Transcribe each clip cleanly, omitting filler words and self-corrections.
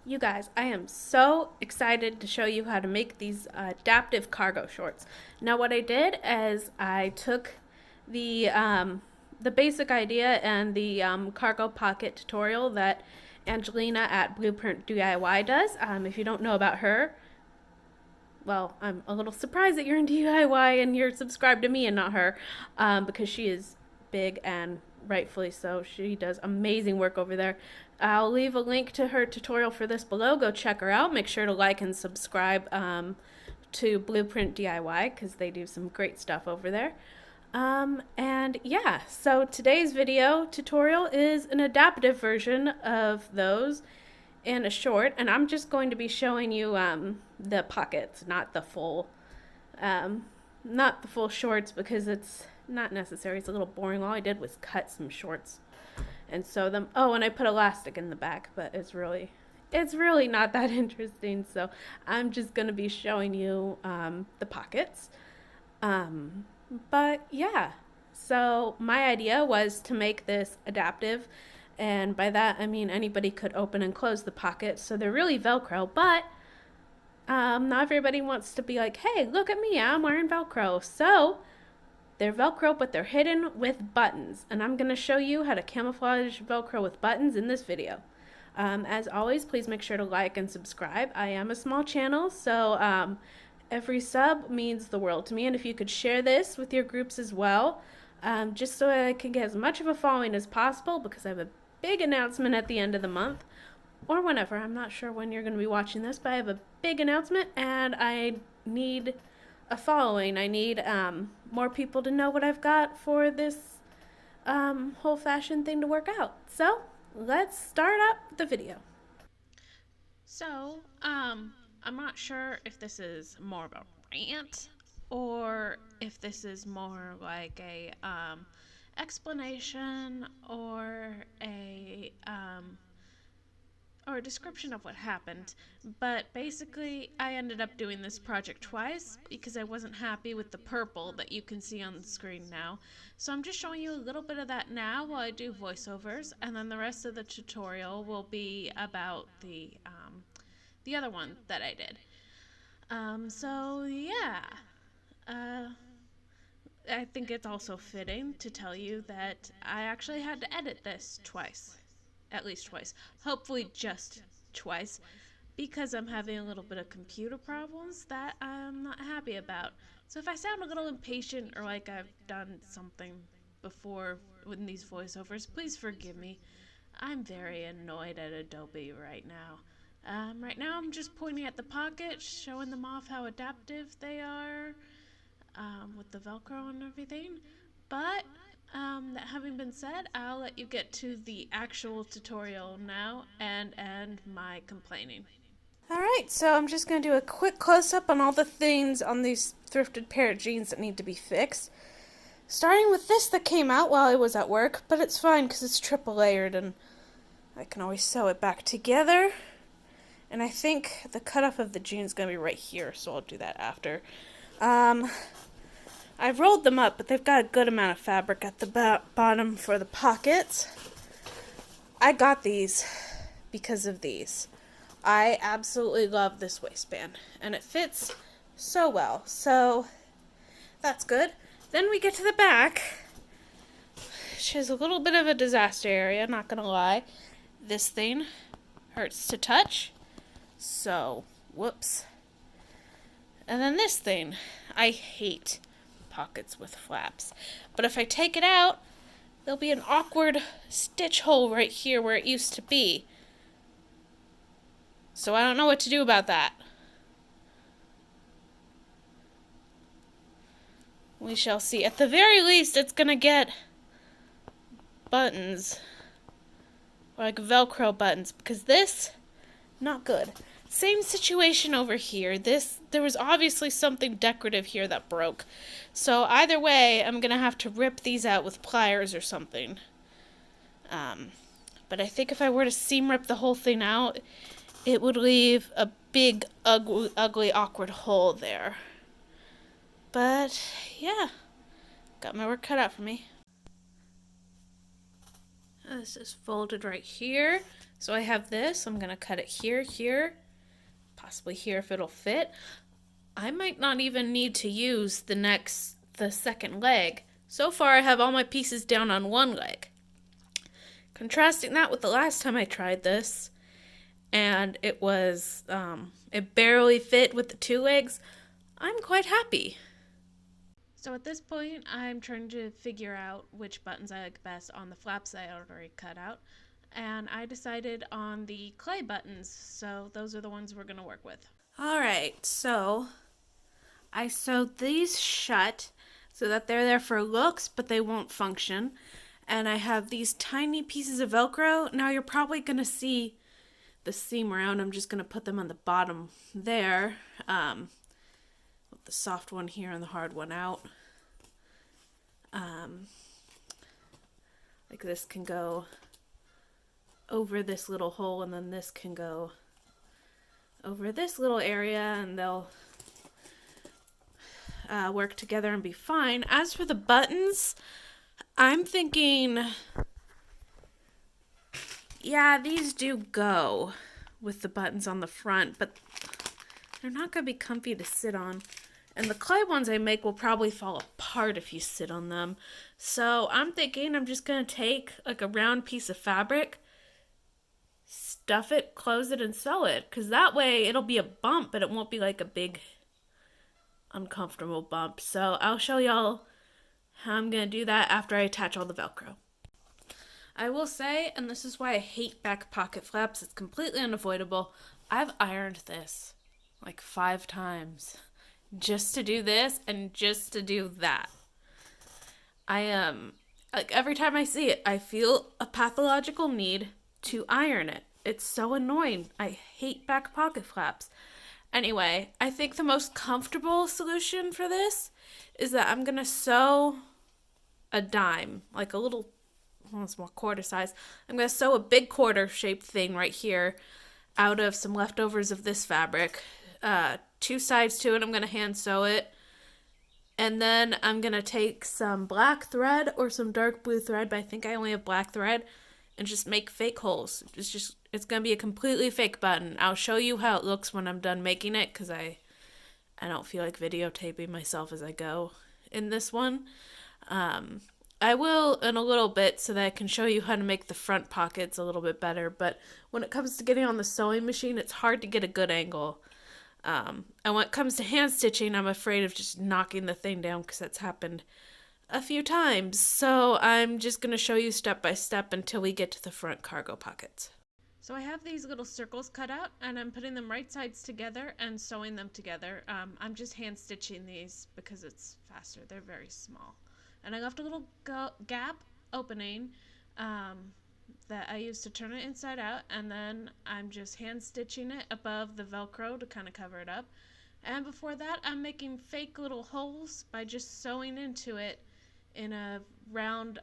You guys, I am so excited to show you how to make these adaptive cargo shorts. Now what I did is I took the basic idea and the cargo pocket tutorial that Angelina at Blueprintdiy does. If you don't know about her, well, I'm a little surprised that you're in DIY and you're subscribed to me and not her, because she is big and rightfully so. She does amazing work over there. I'll leave a link to her tutorial for this below. Go check her out. Make sure to like and subscribe to Blueprintdiy because they do some great stuff over there. And yeah, so today's video tutorial is an adaptive version of those in a short, and I'm just going to be showing you the pockets, not the full shorts, because it's not necessary. It's a little boring. All I did was cut some shorts and sew them. Oh, and I put elastic in the back, but it's really not that interesting. So I'm just gonna be showing you the pockets. But yeah, so my idea was to make this adaptive, and by that I mean anybody could open and close the pockets, so they're really Velcro, but not everybody wants to be like, hey, look at me, I'm wearing Velcro. So they're Velcro, but they're hidden with buttons, and I'm going to show you how to camouflage Velcro with buttons in this video. As always, please make sure to like and subscribe. I am a small channel, so every sub means the world to me, and if you could share this with your groups as well, just so I can get as much of a following as possible, because I have a big announcement at the end of the month, or whenever. I'm not sure when you're going to be watching this, but I have a big announcement, and I need a following. I need more people to know what I've got for this whole fashion thing to work out. So let's start up the video. So I'm not sure if this is more of a rant or if this is more like a explanation or a description of what happened. But basically I ended up doing this project twice because I wasn't happy with the purple that you can see on the screen now. So I'm just showing you a little bit of that now while I do voiceovers, and then the rest of the tutorial will be about the other one that I did. So yeah, I think it's also fitting to tell you that I actually had to edit this twice. At least twice. Hopefully just twice, because I'm having a little bit of computer problems that I'm not happy about. So if I sound a little impatient or like I've done something before with these voiceovers, please forgive me. I'm very annoyed at Adobe right now. Right now I'm just pointing at the pockets, showing them off how adaptive they are with the Velcro and everything. But that having been said, I'll let you get to the actual tutorial now and end my complaining. Alright, so I'm just going to do a quick close-up on all the things on these thrifted pair of jeans that need to be fixed. Starting with this that came out while I was at work, but it's fine because it's triple layered and I can always sew it back together. And I think the cutoff of the jean is going to be right here, so I'll do that after. I've rolled them up, but they've got a good amount of fabric at the bottom for the pockets. I got these because of these. I absolutely love this waistband, and it fits so well, so that's good. Then we get to the back, which is a little bit of a disaster area, not gonna lie. This thing hurts to touch, so whoops. And then this thing, I hate pockets with flaps, but if I take it out, there'll be an awkward stitch hole right here where it used to be. So I don't know what to do about that. We shall see. At the very least, it's gonna get buttons, like Velcro buttons, because this, not good. Same situation over here. There was obviously something decorative here that broke. So either way, I'm going to have to rip these out with pliers or something. But I think if I were to seam rip the whole thing out, it would leave a big, ugly, awkward hole there. But yeah, got my work cut out for me. This is folded right here. So I have this. I'm going to cut it here, here, possibly here if it'll fit. I might not even need to use the second leg. So far I have all my pieces down on one leg. Contrasting that with the last time I tried this, and it was, it barely fit with the two legs, I'm quite happy. So at this point, I'm trying to figure out which buttons I like best on the flaps I already cut out. And I decided on the clay buttons, so those are the ones we're going to work with. Alright, so I sewed these shut so that they're there for looks, but they won't function. And I have these tiny pieces of Velcro. Now you're probably going to see the seam around. I'm just going to put them on the bottom there. With the soft one here and the hard one out. Like this can go over this little hole, and then this can go over this little area, and they'll work together and be fine. As for the buttons, I'm thinking, yeah, these do go with the buttons on the front, but they're not going to be comfy to sit on. And the clay ones I make will probably fall apart if you sit on them. So I'm thinking I'm just going to take like a round piece of fabric, stuff it, close it, and sew it. Because that way it'll be a bump, but it won't be like a big uncomfortable bump. So I'll show y'all how I'm going to do that after I attach all the Velcro. I will say, and this is why I hate back pocket flaps, it's completely unavoidable, I've ironed this like 5 times. Just to do this and just to do that. Like every time I see it, I feel a pathological need to iron it. It's so annoying. I hate back pocket flaps. Anyway, I think the most comfortable solution for this is that I'm going to sew a dime, like a little, well, it's more quarter size. I'm going to sew a big quarter shaped thing right here out of some leftovers of this fabric. 2 sides to it. I'm going to hand sew it. And then I'm going to take some black thread or some dark blue thread, but I think I only have black thread, and just make fake holes. It's going to be a completely fake button. I'll show you how it looks when I'm done making it, because I don't feel like videotaping myself as I go in this one. I will in a little bit so that I can show you how to make the front pockets a little bit better, but when it comes to getting on the sewing machine, it's hard to get a good angle. And when it comes to hand stitching, I'm afraid of just knocking the thing down because that's happened a few times. So I'm just going to show you step by step until we get to the front cargo pockets. So I have these little circles cut out, and I'm putting them right sides together and sewing them together. I'm just hand stitching these because it's faster. They're very small. And I left a little gap opening that I used to turn it inside out, and then I'm just hand stitching it above the Velcro to kind of cover it up. And before that, I'm making fake little holes by just sewing into it in a round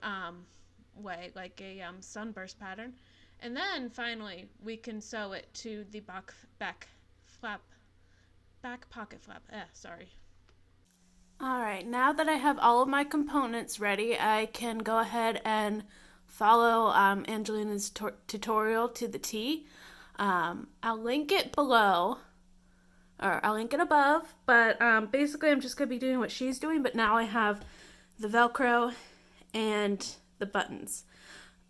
way, like a sunburst pattern. And then finally we can sew it to the back pocket flap. Sorry. Alright, now that I have all of my components ready, I can go ahead and follow Angelina's tutorial to the T. I'll link it below, or I'll link it above, but basically I'm just going to be doing what she's doing, but now I have the Velcro and the buttons.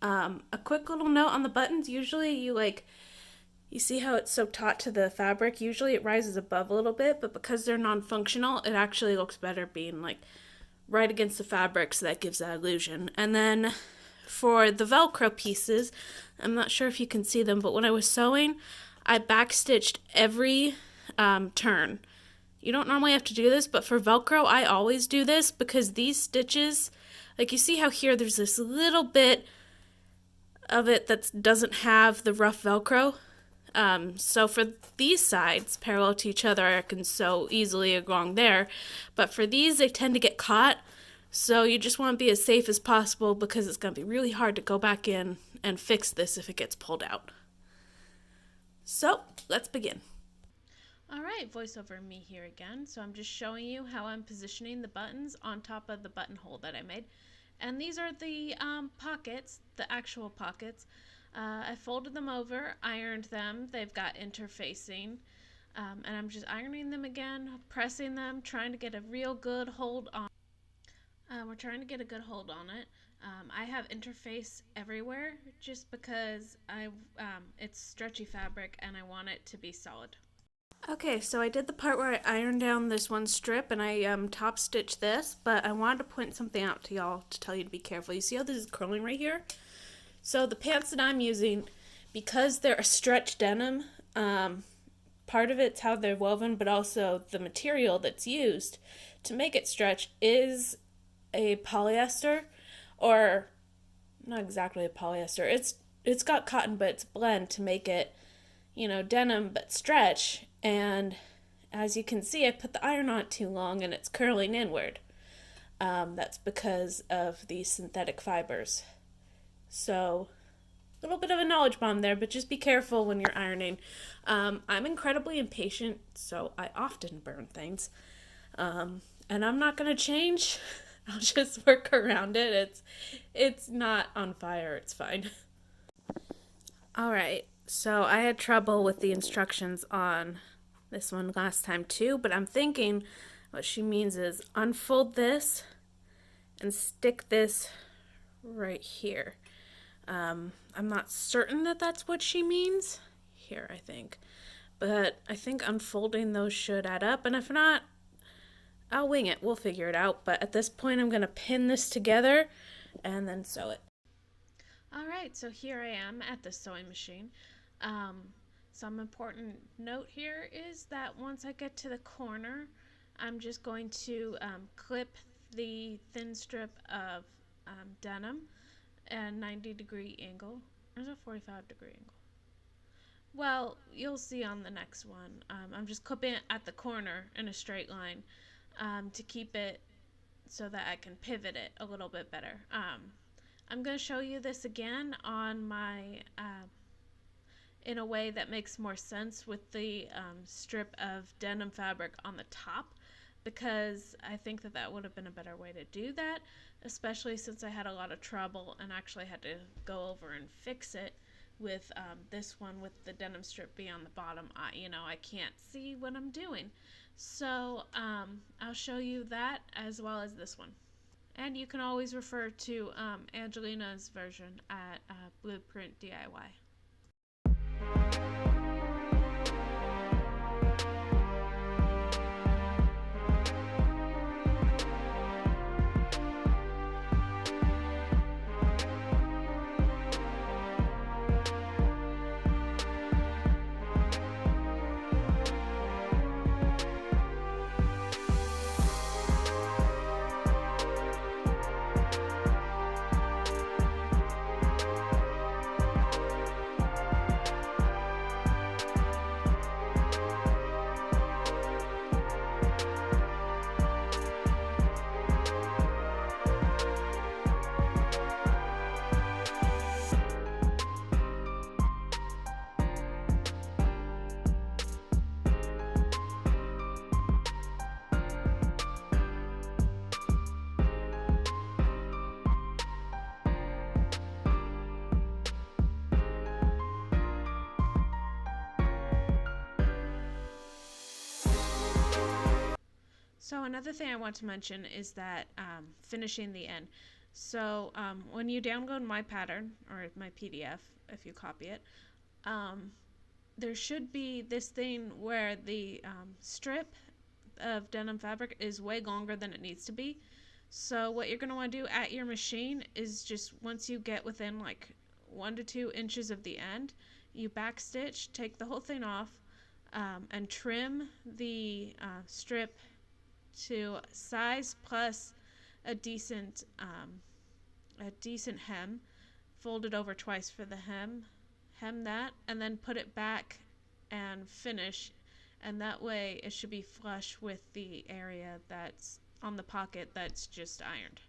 A quick little note on the buttons, usually you see how it's so taut to the fabric, usually it rises above a little bit, but because they're non-functional, it actually looks better being like right against the fabric, so that gives that illusion. And then for the Velcro pieces, I'm not sure if you can see them, but when I was sewing, I backstitched every turn. You don't normally have to do this, but for Velcro, I always do this because these stitches, like you see how here there's this little bit of it that doesn't have the rough Velcro. So for these sides, parallel to each other, I can sew easily along there. But for these, they tend to get caught. So you just want to be as safe as possible because it's going to be really hard to go back in and fix this if it gets pulled out. So let's begin. Alright, voiceover me here again. So I'm just showing you how I'm positioning the buttons on top of the buttonhole that I made. And these are the pockets, the actual pockets. I folded them over, ironed them. They've got interfacing. And I'm just ironing them again, pressing them, trying to get a real good hold on. We're trying to get a good hold on it. I have interface everywhere just because it's stretchy fabric and I want it to be solid. Okay, so I did the part where I ironed down this one strip and I top stitched this, but I wanted to point something out to y'all to tell you to be careful. You see how this is curling right here? So the pants that I'm using, because they're a stretch denim, part of it's how they're woven, but also the material that's used to make it stretch is a polyester, or not exactly a polyester. It's got cotton, but it's blend to make it, denim but stretch. And as you can see, I put the iron on it too long and it's curling inward. That's because of the synthetic fibers. So a little bit of a knowledge bomb there, but just be careful when you're ironing. I'm incredibly impatient, so I often burn things. And I'm not going to change. I'll just work around it. It's not on fire. It's fine. All right. So I had trouble with the instructions on this one last time too, but I'm thinking what she means is unfold this and stick this right here. I'm not certain that that's what she means. Here, I think. But I think unfolding those should add up, and if not, I'll wing it. We'll figure it out. But at this point, I'm going to pin this together and then sew it. Alright, so here I am at the sewing machine. Some important note here is that once I get to the corner, I'm just going to clip the thin strip of denim at a 90-degree angle. Or is it a 45-degree angle? Well, you'll see on the next one. I'm just clipping it at the corner in a straight line to keep it so that I can pivot it a little bit better. I'm going to show you this again on my in a way that makes more sense with the strip of denim fabric on the top, because I think that would have been a better way to do that, especially since I had a lot of trouble and actually had to go over and fix it with this one with the denim strip being on the bottom. I can't see what I'm doing. So I'll show you that as well as this one. And you can always refer to Angelina's version at Blueprintdiy. So another thing I want to mention is that finishing the end. So when you download my pattern, or my PDF, if you copy it, there should be this thing where the strip of denim fabric is way longer than it needs to be. So what you're going to want to do at your machine is just once you get within like 1 to 2 inches of the end, you backstitch, take the whole thing off, and trim the strip to size plus a decent hem. Fold it over twice for the hem that, and then put it back and finish, and that way it should be flush with the area that's on the pocket that's just ironed.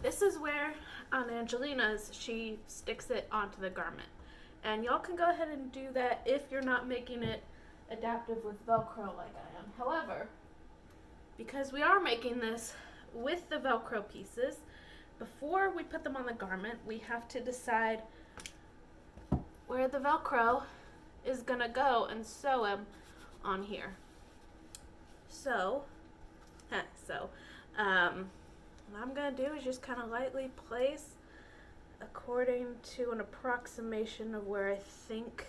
this is where on Angelina's she sticks it onto the garment. And y'all can go ahead and do that if you're not making it adaptive with Velcro like I am. However, because we are making this with the Velcro pieces, before we put them on the garment, we have to decide where the Velcro is gonna go and sew them on here. So, what I'm gonna do is just kind of lightly place according to an approximation of where I think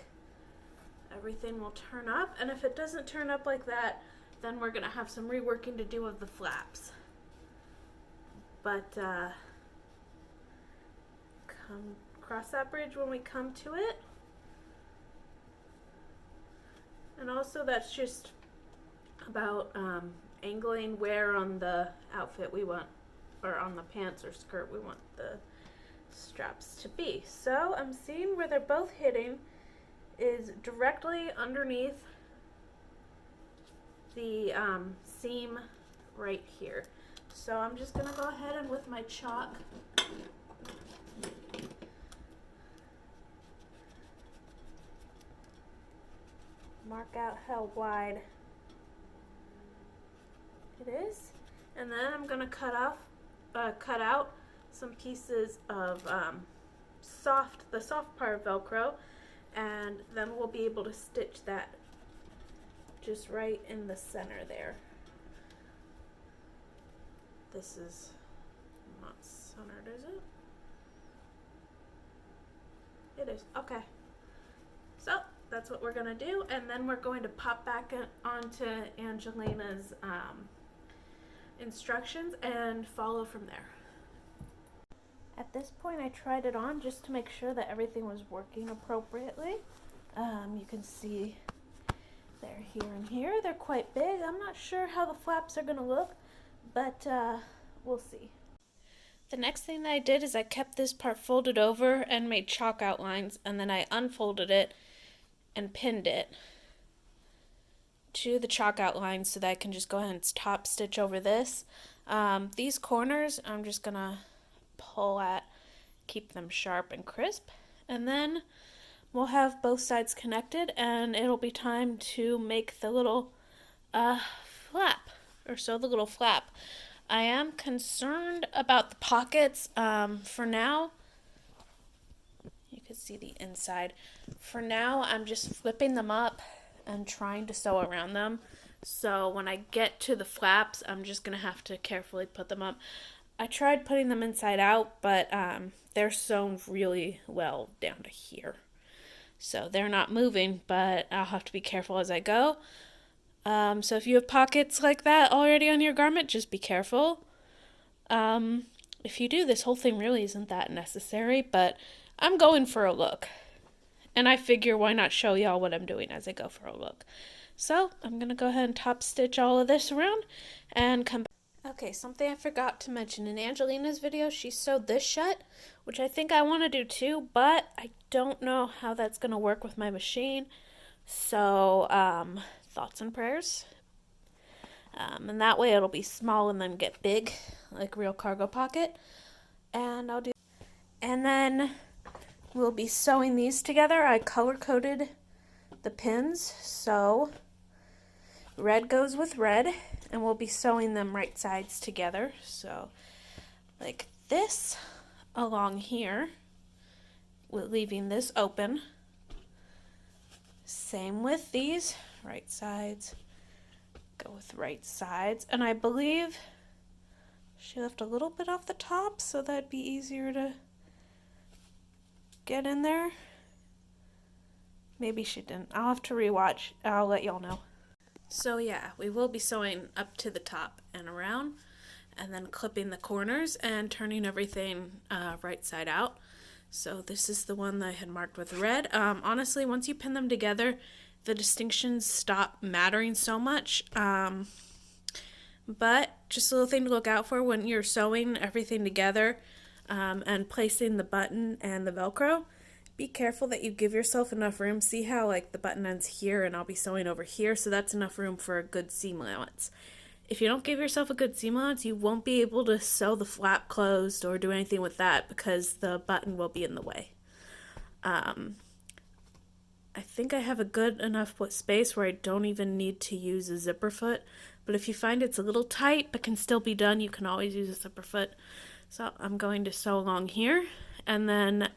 everything will turn up. And if it doesn't turn up like that, then we're gonna have some reworking to do of the flaps. But cross that bridge when we come to it. And also that's just about angling where on the outfit we want, or on the pants or skirt we want the straps to be. So I'm seeing where they're both hitting is directly underneath the seam right here. So I'm just gonna go ahead and with my chalk mark out how wide it is, and then I'm gonna cut out some pieces of the soft part of Velcro, and then we'll be able to stitch that just right in the center there. This is not centered, is it? It is. Okay. So that's what we're gonna do, and then we're going to pop back onto Angelina's instructions and follow from there. At this point, I tried it on just to make sure that everything was working appropriately. You can see they're here and here. They're quite big. I'm not sure how the flaps are gonna look, but we'll see. The next thing that I did is I kept this part folded over and made chalk outlines, and then I unfolded it and pinned it to the chalk outline so that I can just go ahead and top stitch over this. These corners I'm just gonna pull at, keep them sharp and crisp, and then we'll have both sides connected and it'll be time to make the little flap, or sew the little flap. I am concerned about the pockets for now. You can see the inside. For now, I'm just flipping them up and trying to sew around them. So when I get to the flaps, I'm just going to have to carefully put them up. I tried putting them inside out, but they're sewn really well down to here. So they're not moving, but I'll have to be careful as I go. So if you have pockets like that already on your garment, just be careful. If you do, this whole thing really isn't that necessary, but I'm going for a look. And I figure why not show y'all what I'm doing as I go for a look. So I'm going to go ahead and top stitch all of this around and come back. Okay, something I forgot to mention. In Angelina's video, she sewed this shut, which I think I want to do too, but I don't know how that's going to work with my machine. So, thoughts and prayers. And that way it'll be small and then get big, like real cargo pocket. And then we'll be sewing these together. I color-coded the pins, so red goes with red, and we'll be sewing them right sides together. So, like this along here, leaving this open. Same with these, right sides, go with right sides. And I believe she left a little bit off the top, so that'd be easier to get in there. Maybe she didn't. I'll have to rewatch. I'll let y'all know. So yeah, we will be sewing up to the top and around, and then clipping the corners and turning everything right side out. So this is the one that I had marked with red. Honestly, once you pin them together, the distinctions stop mattering so much. But just a little thing to look out for when you're sewing everything together and placing the button and the Velcro. Be careful that you give yourself enough room. See how like the button ends here and I'll be sewing over here, so that's enough room for a good seam allowance. if you don't give yourself a good seam allowance, you won't be able to sew the flap closed or do anything with that because the button will be in the way. I think I have a good enough space where I don't even need to use a zipper foot. But if you find it's a little tight but can still be done, you can always use a zipper foot. So I'm going to sew along here and then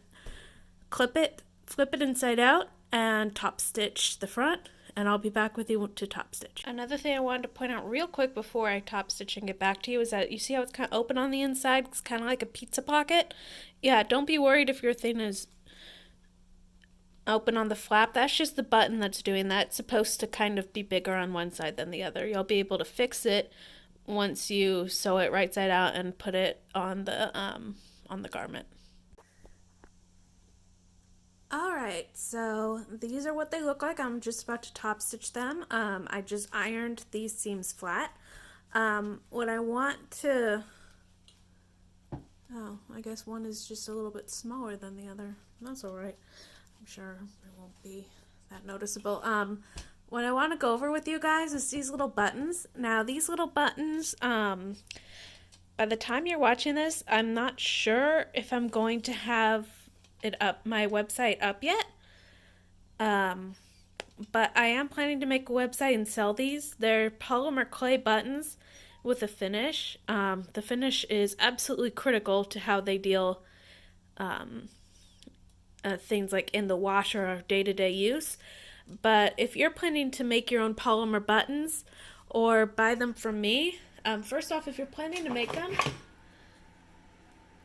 clip it, flip it inside out, and top stitch the front. And I'll be back with you to top stitch. Another thing I wanted to point out real quick before I top stitch and get back to you is that you see how it's kind of open on the inside? It's kind of like a pizza pocket. Yeah, don't be worried if your thing is open on the flap. That's just the button that's doing that. It's supposed to kind of be bigger on one side than the other. You'll be able to fix it once you sew it right side out and put it on the garment. Alright, so these are what they look like. I'm just about to top stitch them. I just ironed these seams flat. What I want to... Oh, I guess one is just a little bit smaller than the other. That's alright. I'm sure it won't be that noticeable. What I want to go over with you guys is these little buttons. Now, these little buttons, by the time you're watching this, I'm not sure if I'm going to have it up, my website up yet. But I am planning to make a website and sell these. They're polymer clay buttons with a finish. The finish is absolutely critical to how they deal things like in the wash or day-to-day use. But if you're planning to make your own polymer buttons or buy them from me, first off, if you're planning to make them,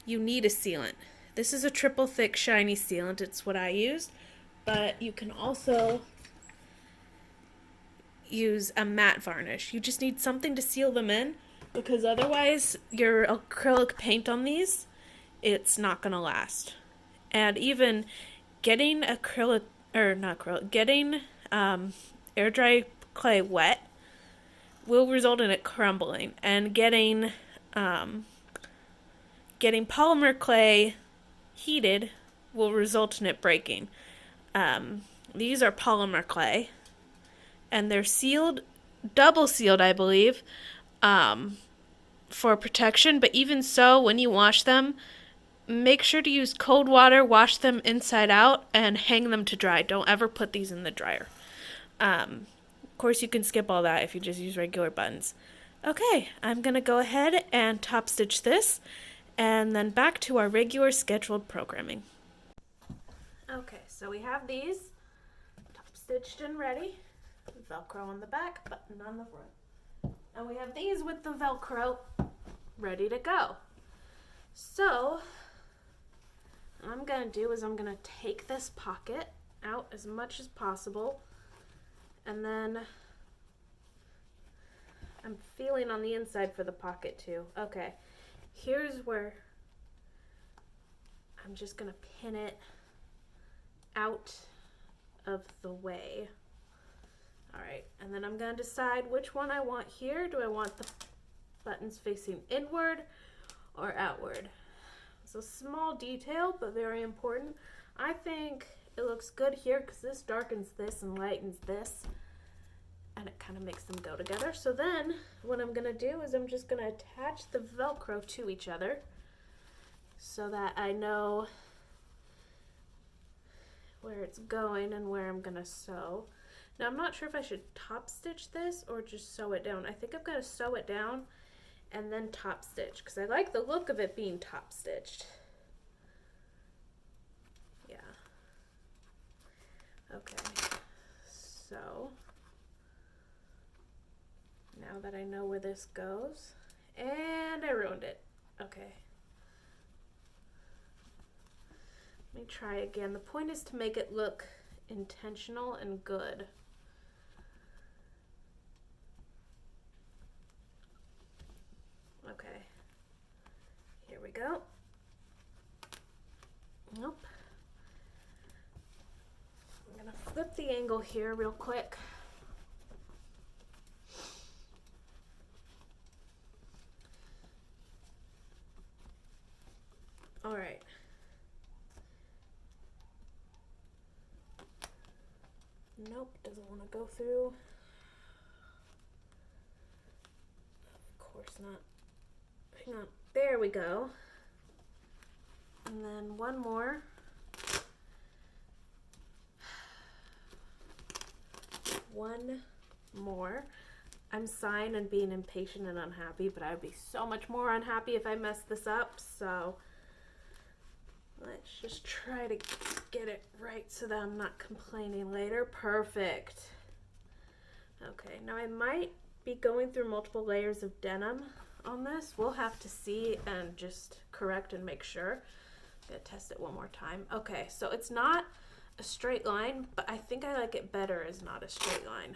you need a sealant. This is a triple thick shiny sealant. It's what I used, but you can also use a matte varnish. You just need something to seal them in because otherwise your acrylic paint on these, it's not going to last. And even getting getting air dry clay wet will result in it crumbling, and getting polymer clay heated will result in it breaking. These are polymer clay, and they're sealed, double sealed, I believe, for protection. But even so, when you wash them, make sure to use cold water, wash them inside out, and hang them to dry. Don't ever put these in the dryer. Of course, you can skip all that if you just use regular buttons. Okay, I'm going to go ahead and top stitch this, and then back to our regular scheduled programming. Okay, so we have these top stitched and ready. Velcro on the back, button on the front. And we have these with the Velcro ready to go. So what I'm going to do is I'm going to take this pocket out as much as possible, and then I'm feeling on the inside for the pocket too. Okay, here's where I'm just going to pin it out of the way. Alright, and then I'm going to decide which one I want here. Do I want the buttons facing inward or outward? It's a small detail, but very important. I think it looks good here because this darkens this and lightens this, and it kind of makes them go together. So then what I'm going to do is I'm just going to attach the Velcro to each other so that I know where it's going and where I'm going to sew. Now, I'm not sure if I should top stitch this or just sew it down. I think I've got to sew it down and then top stitch because I like the look of it being top stitched. Yeah. Okay. So now that I know where this goes, and I ruined it. Okay. Let me try again. The point is to make it look intentional and good. Okay, here we go. Nope. I'm gonna flip the angle here real quick. All right. Nope, doesn't want to go through. course not. Hang on. There we go. And then one more. One more. I'm sighing and being impatient and unhappy, but I would be so much more unhappy if I messed this up, so let's just try to get it right so that I'm not complaining later. Perfect. Okay, now I might be going through multiple layers of denim on this. We'll have to see and just correct and make sure. I'm gonna test it one more time. Okay, so it's not a straight line, but I think I like it better as not a straight line.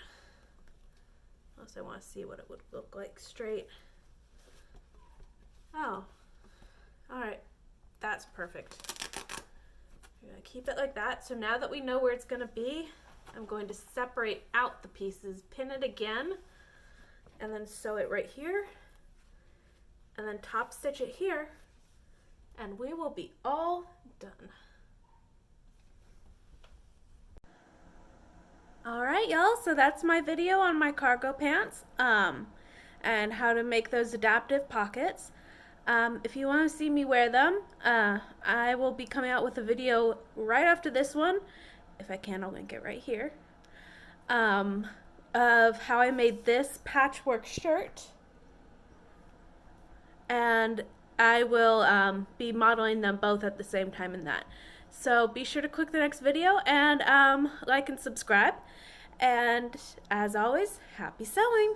Unless I want to see what it would look like straight. Oh, all right, that's perfect. I'm gonna keep it like that. So now that we know where it's gonna be, I'm going to separate out the pieces, pin it again, and then sew it right here, and then top stitch it here, and we will be all done. Alright y'all, so that's my video on my cargo pants and how to make those adaptive pockets. If you want to see me wear them, I will be coming out with a video right after this one. If I can, I'll link it right here. Of how I made this patchwork shirt. And I will be modeling them both at the same time in that. So be sure to click the next video and like and subscribe. And as always, happy sewing!